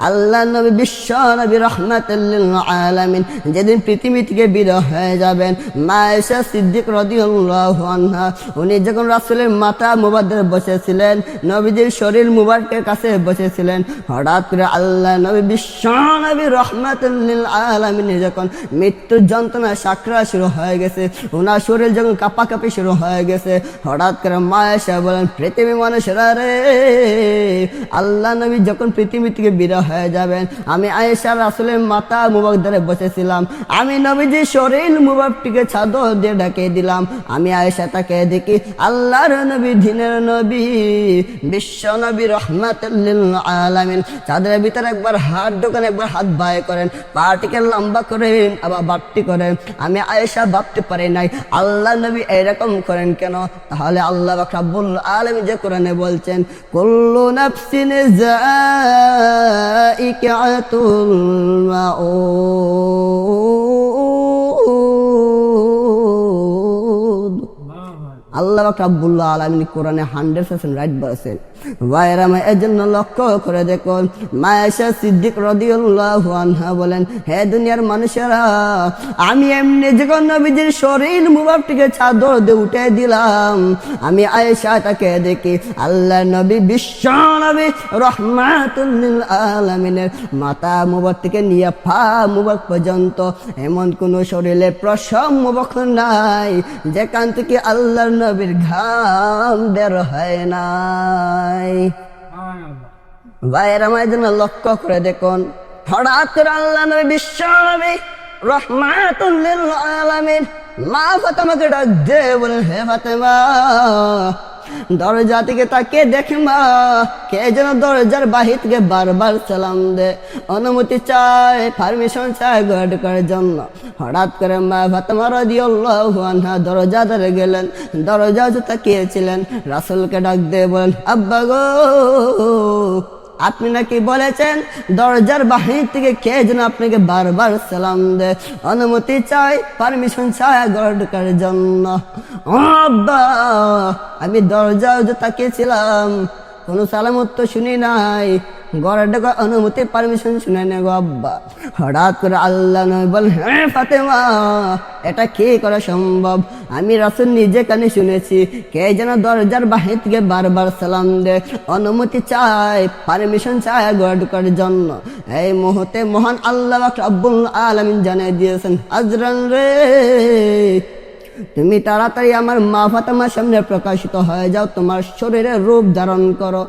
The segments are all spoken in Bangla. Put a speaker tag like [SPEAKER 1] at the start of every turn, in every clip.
[SPEAKER 1] আল্লাহ নবী বিশ্ব নবী রাহমাতুল লিল আলামিন যেদিন পৃথিবী থেকে বিদায় হয়ে যাবেন, মা আয়েশা সিদ্দিক রাদিয়াল্লাহু আনহা উনি যখন রাসূলের মাথা মুবারক বসেছিলেন, নবীজির শরীর মুবারকের কাছে বসেছিলেন, হঠাৎ করে আল্লাহ নবী বিশ্ব নবী রাহমাতুল লিল আলামিন যখন মৃত্যুর যন্ত্রণা সাকরা শুরু হয়ে গেছে, ওনার শরীর যখন কাঁপাকাঁপি শুরু হয়ে গেছে, হঠাৎ করে মা আয়েশা বলেন, পৃথিবী মানুষেরা রে, আল্লাহ নবী যখন পৃথিবী থেকে বিদায় হয়ে যাবেন, আমি আয়েশা রাসূলের মাথা মুবারক ধরে বসেছিলাম, আমি নবীজির শরীর মুবারকটিকে চাদর দিয়ে ঢেকে দিলাম। আমি আয়েশা তাকে দেখি আল্লাহর নবী, দিনের নবী, বিশ্ব নবী রাহমাতুল লিল আলামিন চাদরের ভিতরে একবার হাত ঢোকান, একবার হাত বাইর করেন, পাটিকে লম্বা করেন, আবার বাট্টি করেন। আমি আয়েশা ভাবতে পারি নাই আল্লাহ নবী এরকম করেন কেন। তাহলে আল্লাহ রাব্বুল আলামিন যে কোরআনে বলছেন, কুল্লু নাফসিন যায়িকাতুল মাউত। আল্লাহ রাব্বুল আলামিন কোরআনে 100% রাইট বলেছেন। ভাইরামা এজন্য লক্ষ্য করে দেখুন, মা আয়েশা সিদ্দিক রাদিয়াল্লাহু আনহা বলেন, হে দুনিয়ার মানুষেরা, আমি এমনি যখন নবীজির শরীর মুবারকটিকে চাদর দিয়ে উঠে দিলাম, আমি আয়েশা তাকে দেখি আল্লাহ নবী বিশ্ব নবী রাহমাতুল লিল আলামিনের মাথা মুবারক থেকে নিয়ে পা মুবারক পর্যন্ত এমন কোন শরীরে প্রসব মুবারক নাই যেখান থেকে আল্লাহর নবীর ঘাম বের হয় না। ভাইয়ের আমার জন্য লক্ষ্য করে দেখুন, হঠাৎ করে আল্লাহ নবী বিশ্ব নবী রাহমাতুল লিল আলামিন মা ফাতেমাকে ডাক দিয়ে বলেন, হে ফাতেমা, দরজা থেকে তাকে দেখে মা কে যেন দরজার বাহির থেকে বারবার সালাম দে, অনুমতি চায়, পারমিশন চায় ঘরে ঢোকার জন্য। হঠাৎ করে মা ফাতেমা রাদিয়াল্লাহু আনহা দরজা ধরে গেলেন, দরজা তাকিয়েছিলেন, রাসূলকে ডাক দিয়ে বলেন, আব্বা গো, আপনি নাকি বলেছেন দরজার বাহির থেকে কে যেন আপনাকে বারবার সালাম দেয়, অনুমতি চাই, পারমিশন চাই ঘরে ঢোকার জন্য। আব্বা, আমি দরজা তাকিয়েছিলাম, কোনো সালাম উত্তর শুনি নাই, ঘরে ঢোকার অনুমতি পারমিশন শুনে নেই গো আব্বা। হঠাৎ করে আল্লাহ নবী বলেন, হ্যাঁ ফাতেমা, এটা কি করা সম্ভব? আমি রাসূল নিজে কানে শুনেছি কে যেন দরজার বাহির থেকে বারবার সালাম দেয়, অনুমতি চায়, পারমিশন চায় ঘরে ঢোকার জন্য। এই মুহূর্তে মহান আল্লাহ রাব্বুল আলামিন জানিয়ে দিয়েছেন, আজরান রে, তুমি তাড়াতাড়ি আমার মা ফাতেমার সামনে প্রকাশিত হয়ে যাও, তোমার শরীরের রূপ ধারণ করো।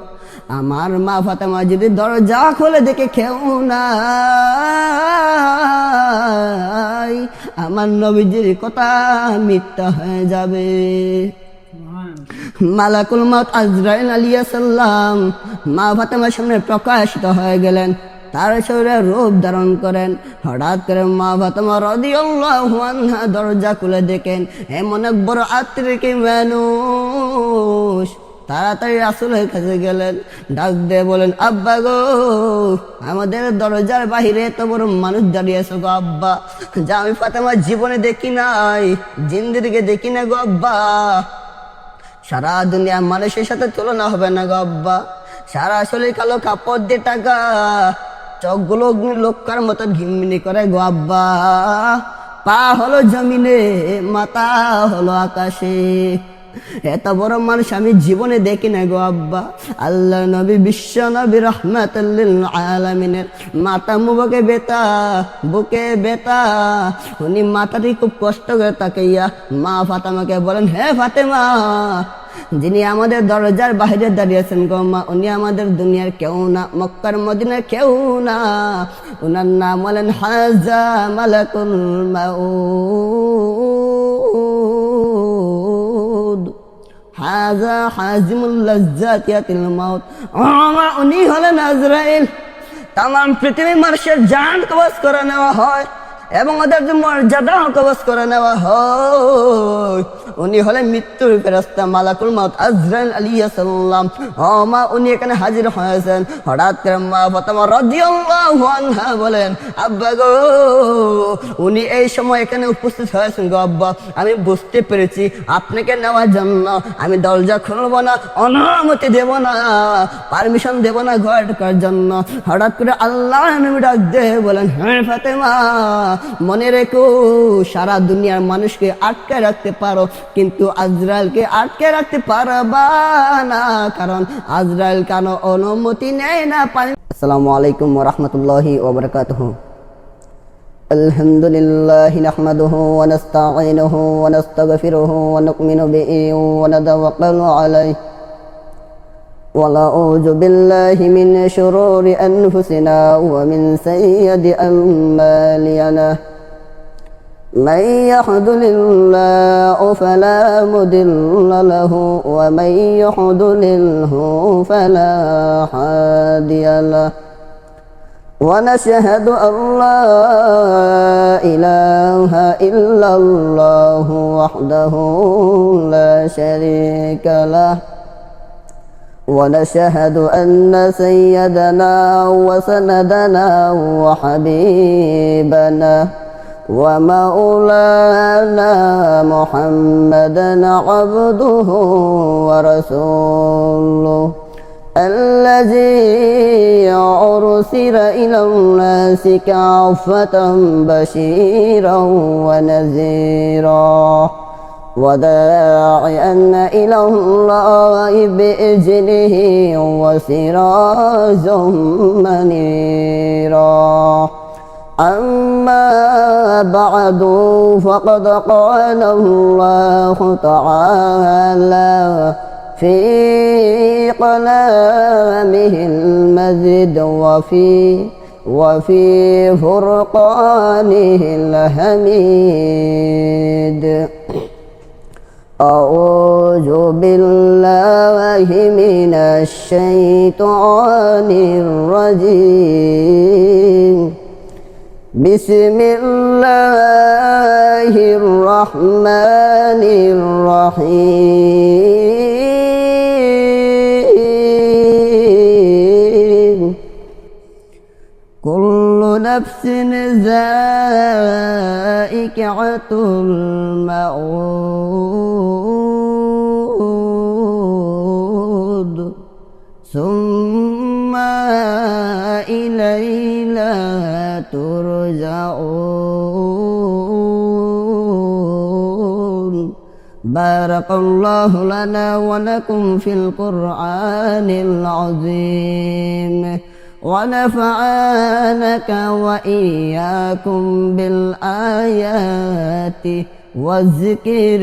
[SPEAKER 1] আমার মা ফাতেমা যদি দরজা খুলে দেখে কেউ নাই, আমার নবীজির কথা মিথ্যা হয়ে যাবে। মালাকুল মউত আজরাইল আলাইহিস সালাম মা ফাতেমার সামনে প্রকাশিত হয়ে গেলেন, তার শরীরে রূপ ধারণ করেন। হঠাৎ করে মা ফাতেমা রাদিয়াল্লাহু আনহা দরজা খুলে দেখেন এমন এক বড় আত্মীয় মানুষ, তাড়াতাড়ি রাসূলের কাছে গেলেন, ডাক দিয়ে বলেন, আব্বা গো, আমাদের দরজার বাহিরে এত বড় মানুষ দাঁড়িয়ে আছে গো আব্বা, যা আমি ফাতেমার জীবনে দেখি নাই, জিন্দেগিতে দেখি না গো আব্বা। সারা দুনিয়া মানুষের সাথে তুলনা হবে না গো আব্বা। সারা শরীর কালো কাপড় দিয়ে টাকা, চোখগুলো লোকার মতো ঘিমিনি করে গো আব্বা। পা হলো জমিনে, মাথা হলো আকাশে, এত বড় মানুষ আমি জীবনে দেখি না গো আব্বা। আল্লাহ নবী বিশ্ব নবী রাহমাতুল লিল আলামিনের মাথা মুবারকে বেতা, বুকে বেতা, উনি মাথাটি খুব কষ্ট করে তাকাইয়া মা ফাতেমাকে বলেন, হে ফাতেমা, যিনি আমাদের দরজার বাইরে দাঁড়িয়েছেন গো মা, উনি আমাদের দুনিয়ার কেউ না, মক্কার মদিনার কেউ না, উনার নাম বলেন হাজা মালাকুল মাউত, হাজা হাজিমুল লাজ্জাতিয়াতিল মাউত। উনি হলেন আজরাইল। তাম পৃথিবীর মানুষের জান কবজ করে নেওয়া হয়, এবং ওদের যে মর্যাদা কবজ করে নেওয়া হয়। উনি হলেন মৃত্যুর ফেরেশতা মালাকুল মউত আজরাইল আলাইহিস সালাম। মা উনি এখানে হাজির হয়েছেন। হঠাৎ করে মা ফাতেমা রাদিয়াল্লাহু আনহা বলেন, আব্বা গো, উনি এই সময় এখানে উপস্থিত হয়েছেন গো আব্বা, আমি বুঝতে পেরেছি আপনাকে নেওয়ার জন্য আমি দরজা খুলব না, অনুমতি দেব না, পারমিশন দেব না ঘর ঢোকার জন্য। হঠাৎ করে আল্লাহ নবী ডাক দিয়ে বলেন, হ্যাঁ ফাতেমা, মনে রেখো সারা দুনিয়ার মানুষকে আটকে রাখতে পারো, কিন্তু আজরাইলকে আটকে রাখতে পারবা না, কারণ আজরাইল কেন অনুমতি নেয় না। আসসালামু আলাইকুম ওয়া রাহমাতুল্লাহি ওয়া বারাকাতুহু। আলহামদুলিল্লাহ নাহমাদুহু ওয়া নাস্তাঈনুহু ওয়া নাস্তাগফিরুহু ওয়া নু'মিনু বিহি ওয়া নাতাওয়াক্কালু আলাইহি ওয়া নাউযু বিল্লাহি মিন শুরুরি আনফুসিনা ওয়া মিন সাইয়্যাতি আমালিনা। من يهده الله فلا مضل له ومن يضلله فلا هادي له ونشهد أن لا إله إلا الله وحده لا شريك له ونشهد أن سيدنا وسندنا وحبيبنا ومولانا محمدا عبده ورسوله الذي أرسل إلى الناس كافة بشيرا ونذيرا وداعيا إلى الله بإذنه وسراجا منيرا. أما بعد فقد قال الله تعالى في كلامه المجيد وفي فرقانه الحميد. أعوذ بالله من الشيطان الرجيم. بسم الله الرحمن الرحيم. كل نفس ذائقة الموت ثم إلينا ترجعون. بارك الله لنا ولكم في القرآن العظيم ونفعنك وإياكم بالآيات والذكر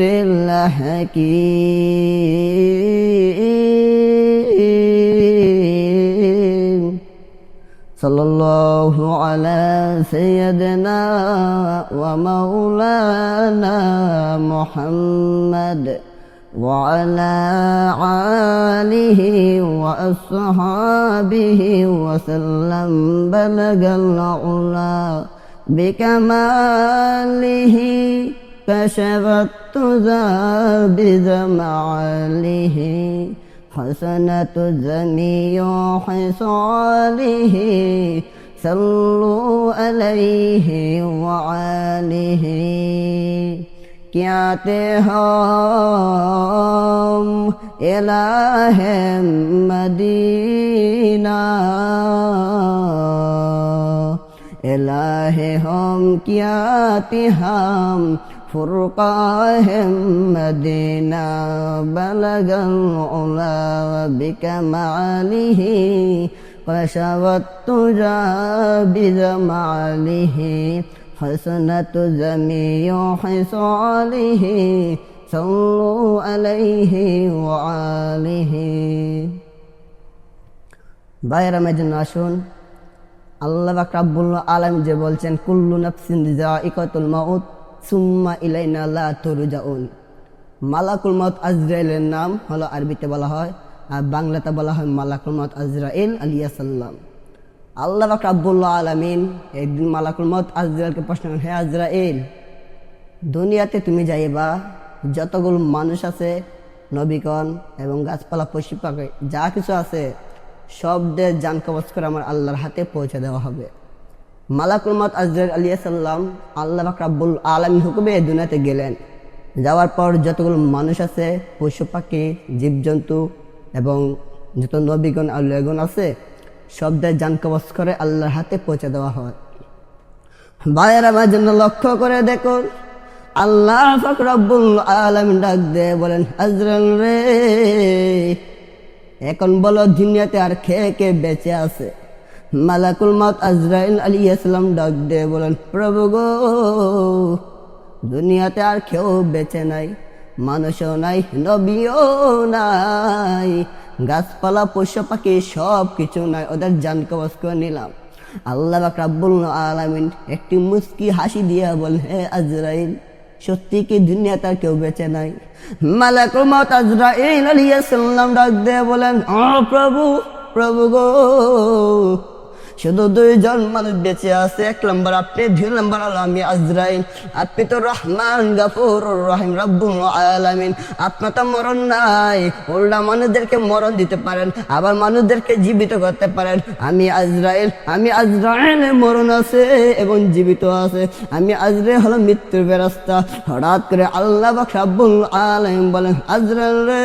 [SPEAKER 1] الحكيم. صلى الله على سيدنا ومولانا محمد وعلى آله وأصحابه وسلم. بلغ العلا بكماله كشف التذى بجماله حسنة جميع خصاله. صلوا عليه وآله. कहते हम इलाहे मदीना, इलाहे हम कहते हम फुरकाहे मदीना. बलगल उला बिकमालिही कशवत तुजा बिजमालिही حسنة جميع خصاله. صلوا عليه وآله. ভাইরা মেজন্য আসুন, আল্লাহ পাক রব্বুল আলামিন যে বলছেন কুল্লু নাফসিন যায়িকাতুল মাউত সুম্মা ইলাইনা লা তুরজাউন। মালাকুল মউত আজরাইলের নাম হলো আরবিতে বলা হয়, আর বাংলাতে বলা হয় মালাকুল মউত আজরাইল আলাইহিস সালাম। আল্লাহ পাক রাব্বুল আলামিন একদিন মালাকুল মউত আজরাইলকে প্রশ্ন করেন, হে আজরাইল, দুনিয়াতে তুমি যাইবা, যতগুলো মানুষ আছে, নবীগণ এবং গাছপালা পশু পাখি যা কিছু আছে সবদের জান কবজ করে আমার আল্লাহর হাতে পৌঁছে দেওয়া হবে। মালাকুল মউত আজরাইল আলাইহিস সালাম আল্লাহ পাক রাব্বুল আলামিন হুকুমে এই দুনিয়াতে গেলেন। যাওয়ার পর যতগুলো মানুষ আছে, পশু পাখি, জীবজন্তু এবং যত নবীগণ আউলিয়াগণ আছে সবদের জান কবজ করে আল্লাহর হাতে পৌঁছে দেওয়া হয়। ভাইয়ের আমার জন্য লক্ষ্য করে দেখুন, আল্লাহ পাক রব্বুল আলামিন ডাক দিয়ে বলেন, আজরাইল রে, এখন বলো দুনিয়াতে আর খেয়ে কে বেঁচে আছে? মালাকুল মউত আজরাইল আলাইহিস সালাম ডাক দিয়ে বলেন, প্রভু গো, দুনিয়াতে আর কেউ বেঁচে নাই, মানুষও নাই, নবীও নাই, গাছপালা পশু পাখি সব কিছু নাই, ওদের জান কবজ করে নিলাম। আল্লাহ পাক রব্বুল আলামিন একটি মুস্কি হাসি দিয়ে বলেন, হে আজরাইল, সত্যি কি দুনিয়াতে আর কেউ বেঁচে নাই? মালাকুল মউত আজরাইল আলাইহিস সালাম ডাক দিয়ে বলেন, ও প্রভু, প্রভু গো, শুধু দুইজন মানুষ বেঁচে আছে, এক নম্বর আপনি, দুই নম্বর হলো আমি আজরাইল। আপনি তো রহমান গফুর রহিম রব্বুল আলামিন, আপনার তো মরণ নাই, উল্টা মানুষদেরকে মরণ দিতে পারেন, আবার মানুষদেরকে জীবিত করতে পারেন। আমি আজরাইল মরণ আছে এবং জীবিত আছে। আমি আজরাইল হলো মৃত্যুর ফেরেশতা। হঠাৎ করে আল্লাহ পাক রব্বুল আলামিন বলেন, আজরাইল রে,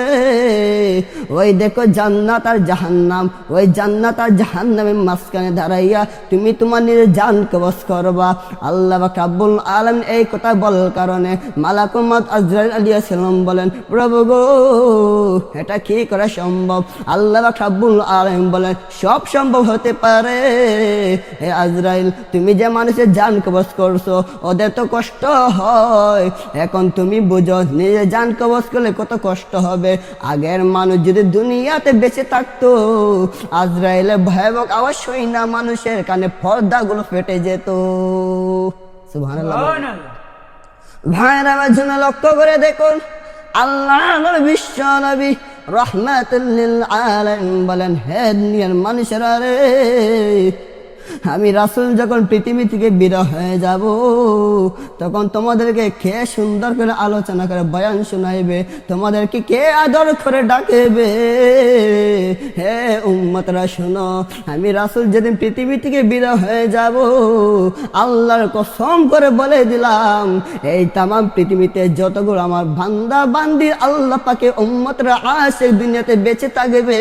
[SPEAKER 1] ওই দেখো জান্নাত আর জাহান্নাম, ওই জান্নাত আর জাহান্নামের মাঝখানে দাঁড়াইয়া তুমি তোমার নিজের জান কবজ করবা। আল্লাহ পাক রব্বুল আলামিন এই কথা বলার কারণে মালাকুল মউত আজরাইল আলাইহিস সালাম বলেন, প্রভু গো, এটা কি করে সম্ভব? আল্লাহ পাক রব্বুল আলামিন বলেন, সব সম্ভব হতে পারে। হে আজরাইল, তুমি যে মানুষের জান কবজ করছো, ওদের তো কষ্ট হয়, এখন তুমি বুঝো নিজের জান কবজ করলে কত কষ্ট হবে। আগের মানুষ যদি দুনিয়াতে বেঁচে থাকতো, আজরাইলের ভয়াবহ আওয়াজ শুই না মানুষের কানে পর্দাগুলো ফেটে যেত। সুবহানাল্লাহ। ভাইরা আমার জন্য লক্ষ্য করে দেখুন, আল্লাহ বিশ্ব নবী রাহমাতুল লিল আলামিন বলেন, হে দুনিয়ার মানুষেরা রে, আমি রাসূল যখন পৃথিবী থেকে বিদায় হয়ে যাব, তখন তোমাদেরকে কে সুন্দর করে আলোচনা করে বয়ান শোনাইবে, তোমাদেরকে কে আদর করে ডাকবে? হে উম্মতরা শোনো, আমি রাসূল যেদিন পৃথিবী থেকে বিদায় হয়ে যাব, আল্লাহর কসম করে বলে দিলাম, এই তামাম পৃথিবীতে যতগুলো আমার বান্দা বান্দি আল্লাহ পাকে উম্মতরা আশিক দুনিয়াতে বেঁচে থাকবে,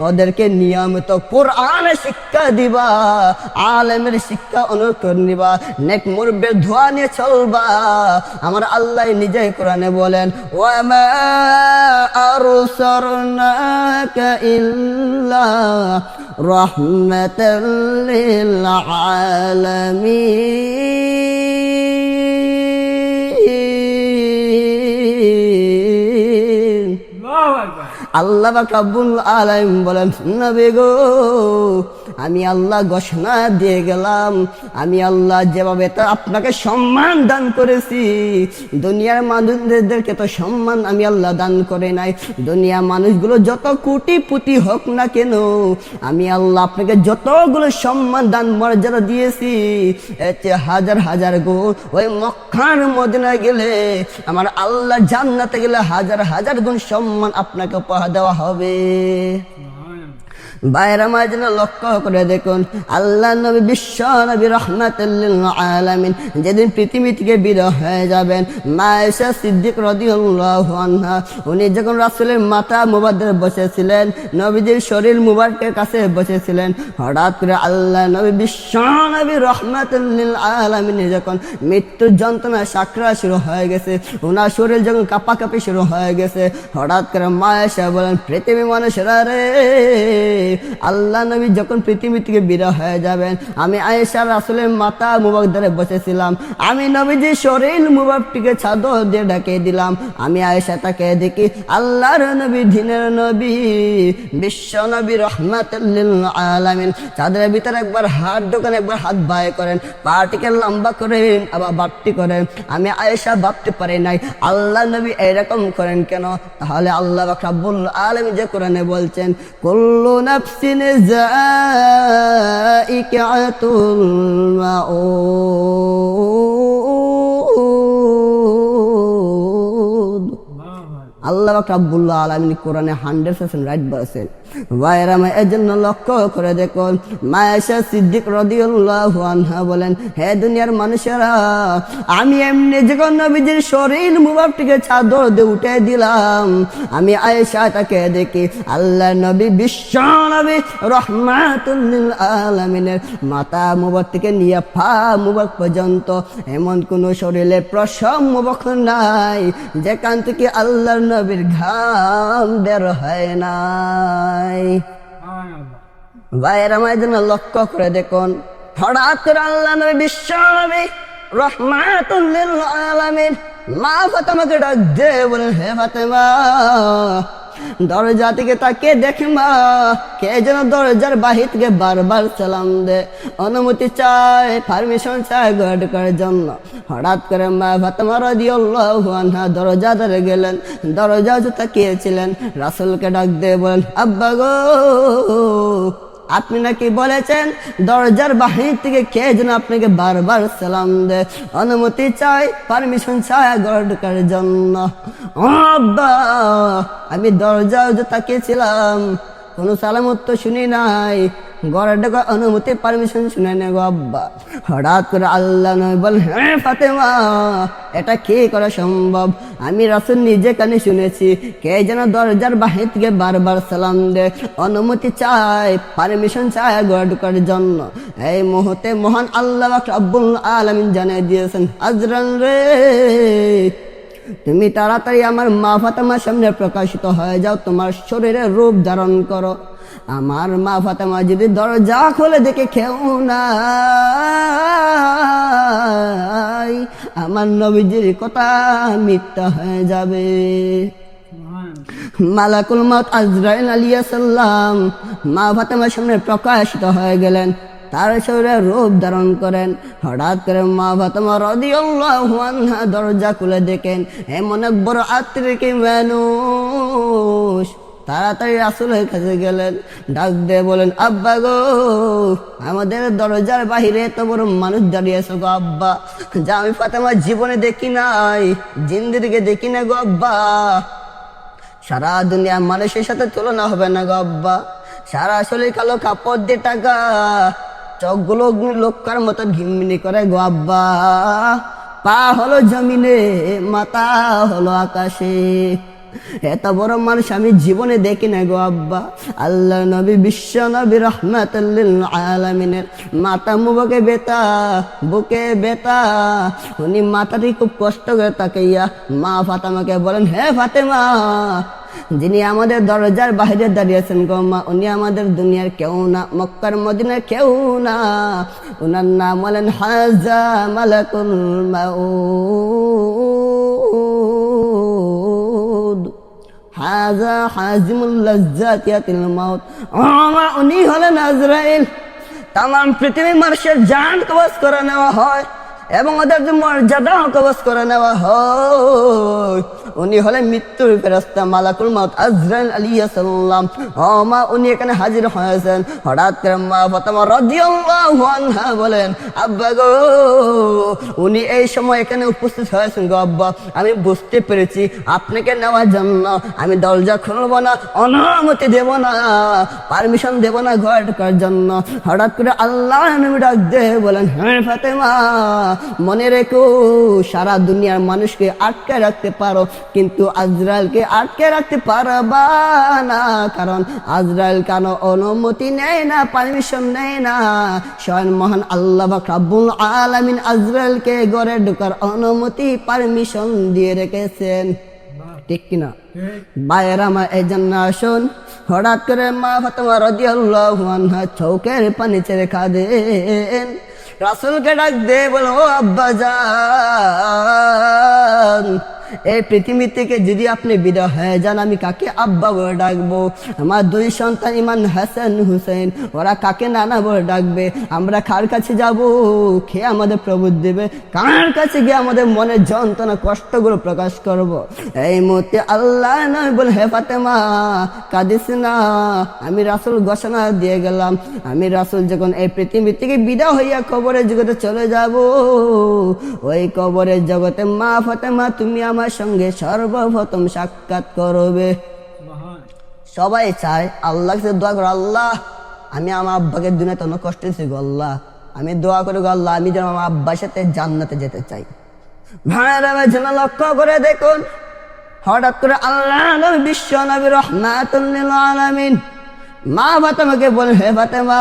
[SPEAKER 1] ওদেরকে নিয়মিত কোরআনের শিক্ষা দিবা, আলেমের শিক্ষা অনুকরণ নিবা, নেক মুরব্বির ধোয়া নিয়ে চলবা। আমার আল্লাহ নিজেই কোরআনে বলেন, ওয়া মা আরসালনাকা ইল্লা রাহমাতাল লিল আলামিন। আল্লাহ পাক রব্বুল আলামিন বলেন, নবী গো, আমি আল্লাহ ঘোষণা দিয়ে গেলাম, আমি আল্লাহ যেভাবে তো আপনাকে সম্মান দান করেছি, দুনিয়ার মানুষদেরকে তো সম্মান আমি আল্লাহ দান করে নাই। দুনিয়ার মানুষগুলো যত কোটিপতি হোক না কেন, আমি আল্লাহ আপনাকে যতগুলো সম্মান দান মর্যাদা দিয়েছি, এর চেয়ে হাজার হাজার গুণ ওই মক্কার মদিনায় গেলে, আমার আল্লাহ জান্নাতে গেলে হাজার হাজার গুণ সম্মান আপনাকে উপহার দেওয়া হবে। বাইরে আমার জন্য লক্ষ্য করে দেখুন, আল্লাহ নবী বিশ্ব নবী রাহমাতুল লিল আলামিন যেদিন পৃথিবী থেকে বিদায় হয়ে যাবেন, মা আয়েশা সিদ্দিক রাদিয়াল্লাহু আনহা উনি যখন রাসূলের মাথা মুবারক বসেছিলেন, নবীজির শরীর মুবারকের কাছে বসেছিলেন, হঠাৎ করে আল্লাহ নবী বিশ্ব নবী রাহমাতুল লিল আলামিন যখন মৃত্যুর যন্ত্রণা সাকরা শুরু হয়ে গেছে, ওনার শরীর যখন কাঁপাকাঁপি শুরু হয়ে গেছে, হঠাৎ করে মা আয়েশা বলেন, পৃথিবী মানুষেরা রে, আল্লাহ নবী যখন পৃথিবী থেকে বিদায় হয়ে যাবেন, আমি আয়েশা রাসূলের মাথা মুবারক ধরে বসেছিলাম, আমি নবীজির শরীর মুবারকটিকে চাদর দিয়ে ঢেকে দিলাম। আমি আয়েশা তাকে দেখি আল্লাহর নবী, দিনের নবী, বিশ্ব নবী রাহমাতুল লিল আলামিন চাদরের ভিতরে একবার হাত ঢোকান, একবার হাত বাইরে করেন, পাটিকে লম্বা করেন, আবার বাপটি করেন। আমি আয়েশা ভাবতে পারি নাই আল্লাহ নবী এরকম করেন কেন। তাহলে আল্লাহ পাক রব্বুল আলামিন যে কোরআনে বলছেন, কুল্লু নাফসিন যায়িকাতুল মাউত। আল্লাহ রাব্বুল আলামিন কোরআনে 100% রাইট বলেছেন। ভাইরামা এজন্য লক্ষ্য করে দেখুন, মা আয়েশা সিদ্দিক রাদিয়াল্লাহু আনহা বলেন, হে দুনিয়ার মানুষেরা, আমি এমনি যখন নবীজির শরীর মুবারককে চাদর দিয়ে উঠে দিলাম, আমি আয়েশা তাকে দেখি আল্লাহর নবী বিশ্ব নবী রহমাতুল লিল আলামিনের মাথা মুবারক থেকে নিয়ে পা মুবারক পর্যন্ত এমন কোন শরীরে প্রসব মুবারক নাই যেখান থেকে আল্লাহর নবীর ঘাম বের হয় না। ভাইয়ের আমার জন্য লক্ষ্য করে দেখুন, হঠাৎ করে আল্লাহ নবী বিশ্ব নবী রহমাতুল লিল আলামিন মা ফাতেমাকে ডাক দিয়ে বলেন, হে ফাতেমা, দরজা থেকে তাকে দেখে মা কে যেন দরজার বাহির থেকে বারবার সালাম দে, অনুমতি চায়, পারমিশন চায় ঘরে ঢোকার জন্য। হঠাৎ করে মা ফাতেমা রাদিয়াল্লাহু আনহা দরজা ধরে গেলেন, দরজা তাকিয়েছিলেন, রাসূলকে ডাক দিয়ে বলেন, আব্বা গো, আপনি নাকি বলেছেন দরজার বাহির থেকে কে যেন আপনাকে বারবার সালাম দেয়, অনুমতি চাই, পারমিশন চাই ঘরে ঢোকার জন্য। আব্বা, আমি দরজা তাকিয়েছিলাম, কোনো সালাম উত্তর শুনি নাই, ঘরে ঢোকার অনুমতি পারমিশন শুনে না গো আব্বা। হঠাৎ করে আল্লাহ নবী বলেন, হ্যাঁ ফাতেমা, এটা কি করা সম্ভব? আমি রাসূল নিজে কানে শুনেছি কে যেন দরজার বাহির থেকে বারবার সালাম দেয়, অনুমতি চায়, পারমিশন চায় ঘরে ঢোকার জন্য। এই মুহূর্তে মহান আল্লাহ রাব্বুল আলামিন জানিয়ে দিয়েছেন, আজরান রে, তুমি তাড়াতাড়ি আমার মা ফাতেমার সামনে প্রকাশিত হয়ে যাও, তোমার শরীরের রূপ ধারণ করো। আমার মা ফাতেমা যদি দরজা খুলে দেখে কেউ নাই, আমার নবীজির কথা মিথ্যা হয়ে যাবে। মালাকুল মউত আজরাইল আলাইহিস সালাম মা ফাতেমার সামনে প্রকাশিত হয়ে গেলেন, তার শরীরে রূপ ধারণ করেন। হঠাৎ করে মা ফাতেমা রাদিয়াল্লাহু আনহা দরজা খুলে দেখেন এমন এক বড় আত্মীয় মানুষ। তাড়াতাড়ি রাসূলের কাছে গেলেন, ডাক দিয়ে বলেন, আব্বা গো, আমাদের দরজার বাহিরে এত বড় মানুষ দাঁড়িয়ে আছে গো আব্বা, যা আমি ফাতেমার জীবনে দেখি নাই, জিন্দেগিতে দেখি না গো আব্বা। সারা দুনিয়া মানুষের সাথে তুলনা হবে না গো আব্বা। সারা শরীর কালো কাপড় দিয়ে টাকা, চোখগুলো লোকার মতো ঘিমিনি করে গো আব্বা। পা হলো জমিনে, মাথা হলো আকাশে, এত বড় মানুষ আমি জীবনে দেখি না গো আব্বা। আল্লাহ নবী বিশ্ব নবী রহমাতুল লিল আলামিনের মাথা মুবারকে বেতা, বুকে বেতা, উনি মাথাটি খুব কষ্ট করে তাকাইয়া মা ফাতেমাকে বলেন, হে ফাতেমা, যিনি আমাদের দরজার বাইরে দাঁড়িয়েছেন গো মা, উনি আমাদের দুনিয়ার কেউ না, মক্কার মদিনার কেউ না, উনার নাম বলেন হাজা মালাকুল মাউত, হাজা হাজিমুল লাজ্জাতিয়াতিল মাউত। উনি হলেন আজরাইল। তামাম পৃথিবীর মানুষের জান কবজ করে নেওয়া হয় এবং ওদের মর্যাদা কবজ করে নেওয়া হয়। উনি হলেন মৃত্যুর ফেরেশতা মালাকুল মউত আজরাইল আলাইহিস সালাম। মা, উনি এখানে হাজির হয়েছেন। হঠাৎ করে মা ফাতেমা রাদিয়াল্লাহু আনহা বলেন, আব্বা গো, উনি এই সময় এখানে উপস্থিত হয়েছেন গো আব্বা। আমি বুঝতে পেরেছি আপনাকে নেওয়ার জন্য আমি দরজা খুলব না, অনুমতি দেব না, পারমিশন দেব না ঘরে ঢোকার জন্য। হঠাৎ করে আল্লাহ নবী ডাক দিয়ে বলেন, হ্যাঁ ফাতেমা, মনে রেখো, সারা দুনিয়ার মানুষকে আটকে রাখতে পারো, কিন্তু আজরাইলকে আটকে রাখতে পারবা না, কারণ আজরাইল কেন অনুমতি নেয় না, পারমিশন নেয় না। স্বয়ং মহান আল্লাহ রাব্বুল আলামিন আজরাইলকে ঘরে ঢোকার অনুমতি, পারমিশন দিয়ে রেখেছেন। ঠিক কিনা ভাইয়েরা? মা এই জন্য আসুন, হঠাৎ করে মা ফাতেমা রাদিয়াল্লাহু আনহা চোখের পানি ছেড়ে কাঁদেন। রাসূলকে ডাক দিয়ে বলো, ও আব্বা জান, এই পৃথিবী থেকে যদি আপনি বিদায় হয়ে যান, আমি কাকে আব্বা বলে ডাকবো? আমার দুই সন্তান ইমান হাসান হুসেন, ওরা কাকে নানা বলে ডাকবে? আমরা কার কাছে যাব? খেয়ে আমাদের প্রবোধ দেবে? কার কাছে গিয়ে আমাদের মনের যন্ত্রণা কষ্টগুলো প্রকাশ করব? এই মুহূর্তে আল্লাহ নয় বলে, হে ফাতেমা কাঁদিস না, আমি রাসূল ঘোষণা দিয়ে গেলাম, আমি রাসূল যখন এই পৃথিবী থেকে বিদায় হইয়া কবরের জগতে চলে যাব, ওই কবরের জগতে মা ফাতেমা তুমি আমার সঙ্গে সর্বপ্রথম সাক্ষাৎ করবে। সবাই চায় আল্লাহ কাছে দোয়া করো, আল্লাহ আমি আমার আব্বাকে দুনিয়াতে অনেক কষ্ট দিয়েছি গো আল্লাহ, আমি দোয়া করি গো আল্লাহ, আমি যেন আমার আব্বার সাথে জান্নাতে যেতে চাই। ভাইরা আমার জন্য লক্ষ্য করে দেখুন, হঠাৎ করে আল্লাহ নবী বিশ্ব নবী রাহমাতুল লিল আলামিন মা ফাতেমাকে বলেন, হে ফাতেমা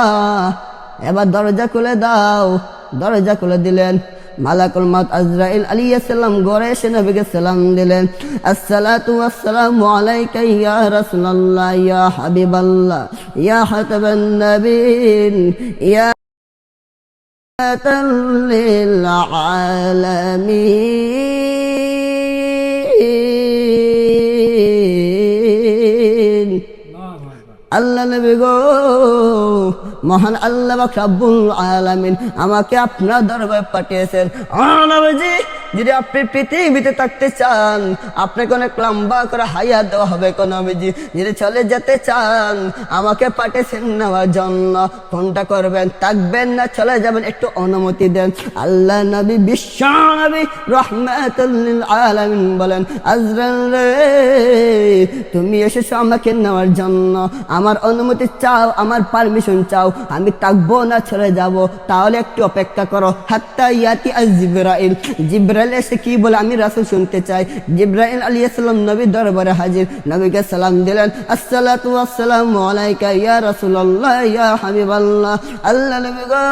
[SPEAKER 1] এবার দরজা খুলে দাও। দরজা খুলে দিলেন। মালাকুল মউত আজরাইল আলাইহিস সালাম ঘরে এসে নবীকে সালাম দিলেন, আসসালাতু ওয়াসসালামু আলাইকা ইয়া রাসূলুল্লাহ ইয়া হাবিবাল্লাহ ইয়া খাতাবান নবীন ইয়া লিল আলামিন। আল্লাহ নবী গো, মহান আল্লাহ রাব্বুল আলামিন আমাকে আপনার দরবারে পাঠিয়েছেন। নবীজি যদি আপনি পৃথিবীতে থাকতে চান, আপনাকে অনেক লম্বা করে হায়াত দেওয়া হবে। কোন নবীজি যদি চলে যেতে চান, আমাকে পাঠিয়েছেন নেওয়ার জন্য, কোনটা করবেন? থাকবেন না চলে যাবেন? একটু অনুমতি দেন। আল্লাহ নবী বিশ্ব নবী রাহমাতুল লিল আলামিন বলেন, আজরাইল রে তুমি এসেছো আমাকে নেওয়ার জন্য, আমার অনুমতি চাও, আমার পারমিশন চাও, আমি থাকবো না চলে যাব? তাহলে একটু অপেক্ষা করো, হাত্তা ইয়াতি জিবরাইল। জিবরাইল এসে কি বলে আমি রাসূল শুনতে চাই। জিবরাইল আলাইহিস সালাম নবীর দরবারে হাজির, নবীকে সালাম দিলেন, আসসালাতু ওয়াসসালামু আলাইকা ইয়া রাসূলুল্লাহ ইয়া হাবিবাল্লাহ। আল্লাহ নবী গো,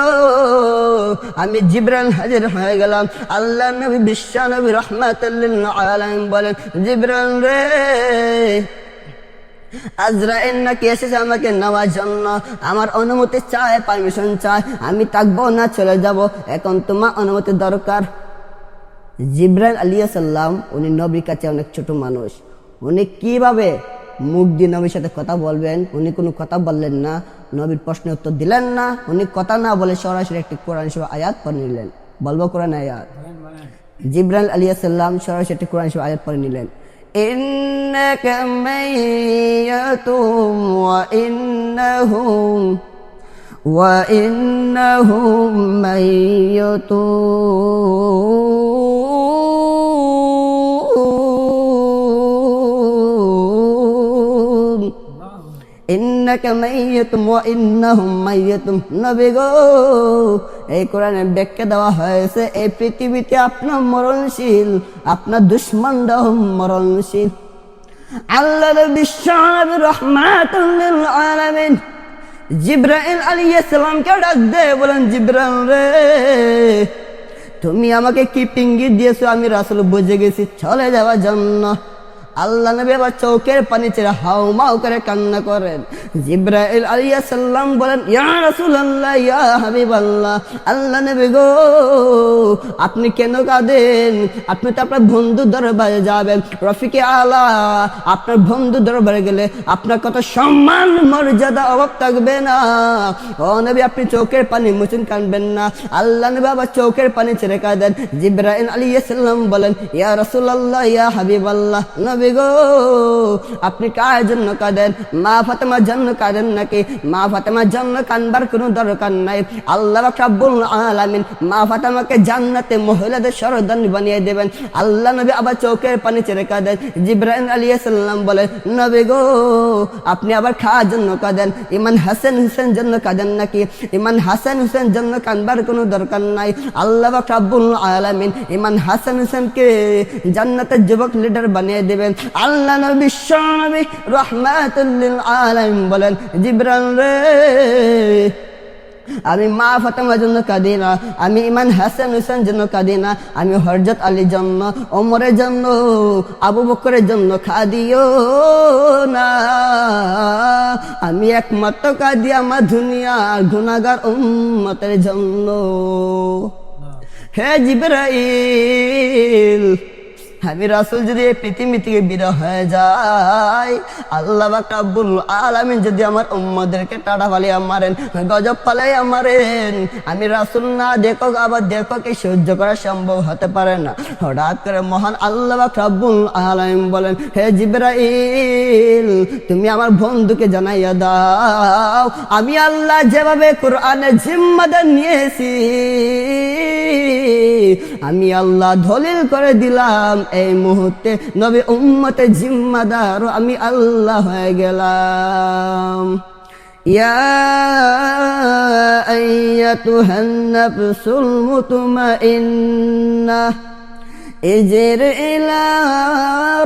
[SPEAKER 1] আমি জিবরাইল হাজির হয়ে গেলাম। আল্লাহ নবী বিশ্ব নবী রাহমাতুল লিল আলামিন বলেন, জিবরাইল রে আজরাইল নাকি এসেছে আমাকে নেওয়ার জন্য, আমার অনুমতি চায়, পারমিশন চায়, আমি থাকবো না চলে যাব, এখন তোমার অনুমতি দরকার। জিবরাইল আলাইহিস সালাম উনি নবীর কাছে অনেক ছোট মানুষ, উনি কিভাবে মুখ দিয়ে নবীর সাথে কথা বলবেন? উনি কোনো কথা বললেন না, নবীর প্রশ্নের উত্তর দিলেন না, উনি কথা না বলে সরাসরি একটি কোরআন শরীফ আয়াত পড়ে নিলেন। বলবো কোরআন আয়াত? জিবরাইল আলাইহিস সালাম সরাসরি একটি কোরআন শরীফ আয়াত পড়ে নিলেন, ইন্নাকা মাইয়াতুম ওয়া ইন্নাহুম মাইয়াতুন। ইন্নাকা মাইয়াতুম ওয়া ইন্নাহুম মাইয়াতুন। নবী গো, এই কোরআনে ব্যাখ্যা দেওয়া হয়েছে এই পৃথিবীতে আপনার মরণশীল, আপনার দুশমনরাও মরণশীল। আল্লাহর বিশ্ব নবী রাহমাতুল লিল আলামিন জিবরাইল আলাইহিস সালামকে ডাক দিয়ে বলেন, জিবরাইল রে তুমি আমাকে কি পিঙ্গি দিয়েছো? আমি রাসূল বুঝে গেছি চলে যাওয়ার জন্য। আল্লাহ নবী আবার চোখের পানি ছেড়ে হাউমাউ করে কান্না করেন। জিবরাইল আলাইহিস সালাম বলেন, ইয়া রাসূলুল্লাহ ইয়া হাবিবাল্লাহ, আল্লাহ নবী গো আপনি কেন কাঁদেন? আপনি তো আপনার বন্ধু দরবারে যাবেন, রফিকে আলা, আপনার বন্ধু দরবারে গেলে আপনার কত সম্মান মর্যাদা অভাব থাকবে না। ও নবী আপনি চোখের পানি মুছেন, কাঁদবেন না। আল্লাহ নবী আবার চোখের পানি ছেড়ে কাঁদেন। জিবরাইল আলাইহিস সালাম বলেন, ইয়া রাসূলুল্লাহ ইয়া হাবিবাল্লাহ, নবী গো আপনি কার জন্য কাঁদেন? মা ফাতেমার জন্য কাঁদেন নাকি? মা ফাতেমার জন্য কাঁদবার কোনো দরকার নাই। আল্লাহ রাব্বুল আলামিন মা ফাতেমাকে জান্নাতে মহিলাদের সরদারনী বানিয়ে দেবেন। আল্লাহ নবী আবার চোখের পানি ছেড়ে কাঁদেন। জিবরাইল আলাইহিস সালাম বলেন, নবী গো আপনি আবার কার জন্য কাঁদেন? ইমান হাসান হুসেন জন্য কাঁদেন নাকি? ইমান হাসান হুসেন জন্য কাঁদবার কোনো দরকার নাই। আল্লাহ রাব্বুল আলামিন ইমান হাসান হুসেনকে জান্নাতের যুবক লিডার বানিয়ে দেবেন। আল্লাহ নবী বিশ্ব নবী রাহমাতুল লিল আলামিন বলেন, জিবরাইল রে আমি মা ফাতেমার জন্য কাঁদি না, আমি ইমান হাসান হুসেন জন্য কাঁদি না, আমি হযরত আলীর জন্য, ওমরের জন্য, আবু বকরের জন্য কাঁদিও না। আমি একমাত্র কাঁদি আমার দুনিয়ার গুনাহগার উম্মতের জন্য। হে জিবরাইল আমি রাসূল যদি এই পৃথিবী থেকে বিদায় হয়ে যাই, আল্লাহ পাক রব্বুল আলামিন যদি আমার উম্মতদেরকে টাটা ফালিয়া মারেন, গজব ফালাইয়া মারেন, আমি রাসূল না দেখো আবার দেখো কি সহ্য করা সম্ভব হতে পারে না। হঠাৎ করে মহান আল্লাহ পাক রব্বুল আলামিন বলেন, হে জিবরাইল, তুমি আমার বন্ধুকে জানাইয়া দাও আমি আল্লাহ যেভাবে কোরআনে জিম্মাদার নিয়েছি, আমি আল্লাহ দলিল করে দিলাম এই মুহূর্তে নবী উম্মতের জিম্মাদার আমি আল্লাহ হয়ে গেলাম। ইয়া আইয়াতুহান নাফসুল মুতমাইন্নাহ ইরজি ইলা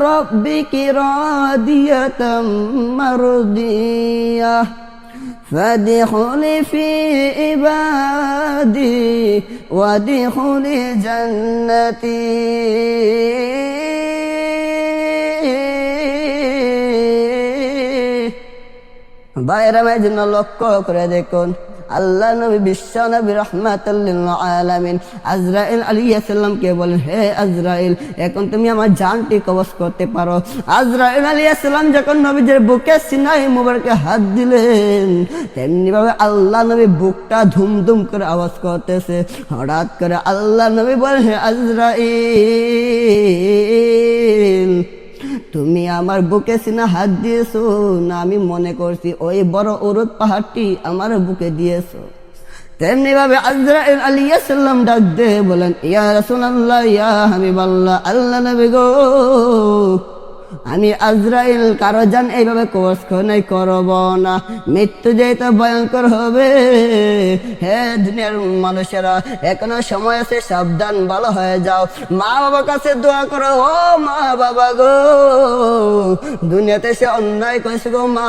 [SPEAKER 1] রাব্বিকি রাদিয়াতাম মারদিয়াহ فادخلي في عبادي وادخلي جنتي। বাইরামের জন্য লক্ষ্য করে দেখুন, আল্লাহ নবী বিশ্ব নবী রাহমাতুল লিল আলামিন আজরাইল আলাইহিস সালামকে বলেন, হে আজরাইল, এখন তুমি আমার জানটি কবজ করতে পারো। আজরাইল আলাইহিস সালাম যখন নবীর বুকে সিনাই মুবারকে হাত দিলেন, তেমনি ভাবে আল্লাহ নবী বুকটা ধুমধুম করে আওয়াজ করতেছে। হঠাৎ করে আল্লাহ নবী বলেন, হে আজরাইল, তুমি আমার বুকে সিনা হাত দিয়েছো না, আমি মনে করছি ওই বড় উরুদ পাহাড়টি আমার বুকে দিয়েছো। তেমনি ভাবে আজরাইল আলাইহিস সালাম ডাক দিয়ে বলেন, ইয়া রাসূলুল্লাহ, ইয়া হাবিবাল্লাহ, আল্লাহ নবী গো, আমি আজরাইল কারো জান এইভাবে কবজ করব না, মৃত্যু যেহেতু ভয়ঙ্কর হবে। হে দুনিয়ার মানুষেরা, এখনো সময় আছে, সাবধান, ভালো হয়ে যাও। মা বাবার কাছে দোয়া করো, ও মা বাবা গো, দুনিয়াতে সে অন্যায় করেছে গো মা,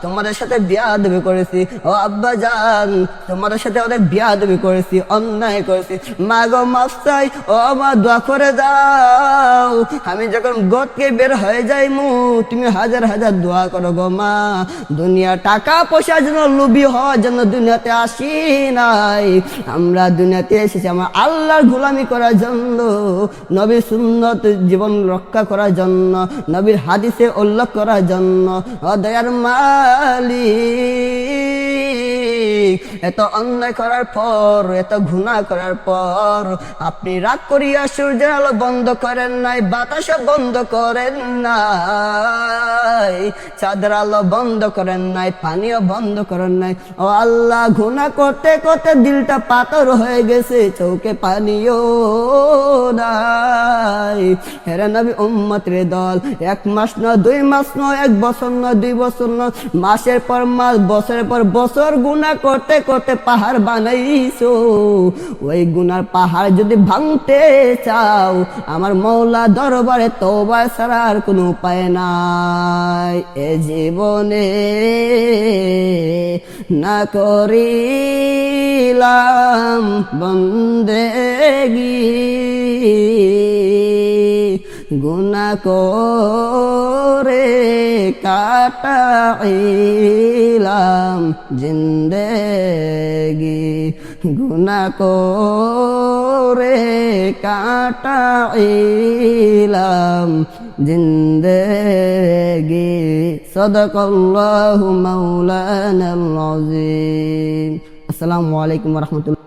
[SPEAKER 1] তোমাদের সাথে বিয়াদবি করেছি। ও আব্বা জান, তোমাদের সাথে অনেক বিয়াদবি করেছি, অন্যায় করেছি, মা গো মাফ চাই। ও মা দোয়া করে দাও, আমি যখন গোদকে বের হয়ে যাই মু, তুমি হাজার হাজার দোয়া করো গো মা। দুনিয়া টাকা পয়সার জন্য লোভী হওয়ার জন্য দুনিয়াতে আসি নাই, আমরা দুনিয়াতে এসেছি আমার আল্লাহর গোলামি করার জন্য, নবীর সুন্নত জীবন রক্ষা করার জন্য, নবীর হাদিসে উল্লেখ করার জন্য। ও দয়ার মালিক, এত অন্যায় করার পর, এত গুনাহ করার পর আপনি রাগ করিয়া সূর্যের আলো বন্ধ করেন নাই, বাতাস বন্ধ করেন নাই, চাঁদের আলো বন্ধ করেন নাই, পানিও বন্ধ করেন নাই। ও আল্লাহ, গুনাহ করতে করতে দিলটা পাথর হয়ে গেছে, চোখে পানিও নাই। হেরে নবী উম্মতের দল, 1 মাস নয়, 2 মাস নয়, 1 বছর নয়, 2 বছর নয়, মাসের পর মাস, বছরের পর বছর গুনাহ করতে করতে পাহাড় বানাইছো। ওই গুনার পাহাড় যদি ভাঙতে চাও, আমার মওলা দরবারে তওবা ছাড়া আর কোনো উপায় নাই। এ জীবনে না করিলাম বন্দেগি, গুনাহ করে কাটাইলাম জিন্দেগি, গুনাহ করে কাটাইলাম জিন্দেগি। সাদাকাল্লাহু মাওলানাল আযীম। আসসালামু আলাইকুম ওয়া রাহমাতুল্লাহ।